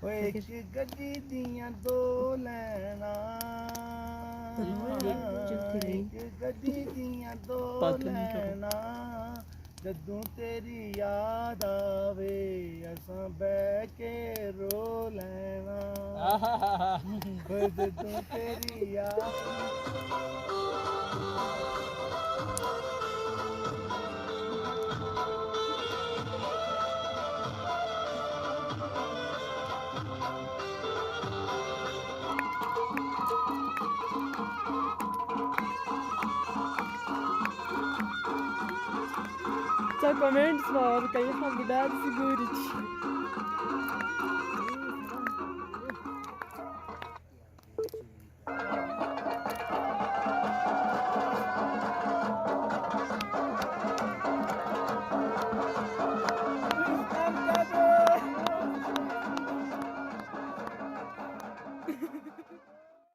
ਓਏ ਇੱਕ ਗੱਡੀ ਦੀਆਂ ਦੋ ਲੈਣਾ ਇੱਕ ਗੱਡੀ ਦੀਆਂ ਦੋ ਲੈਣਾ ਜਦੋਂ ਤੇਰੀ ਯਾਦ ਆਵੇ ਅਸਾਂ ਬਹਿ ਕੇ ਰੋ ਲੈਣਾ ਓਏ ਜਦੋਂ ਤੇਰੀ ਯਾਦ Co comments var kan jag ha بدال سيجوريتش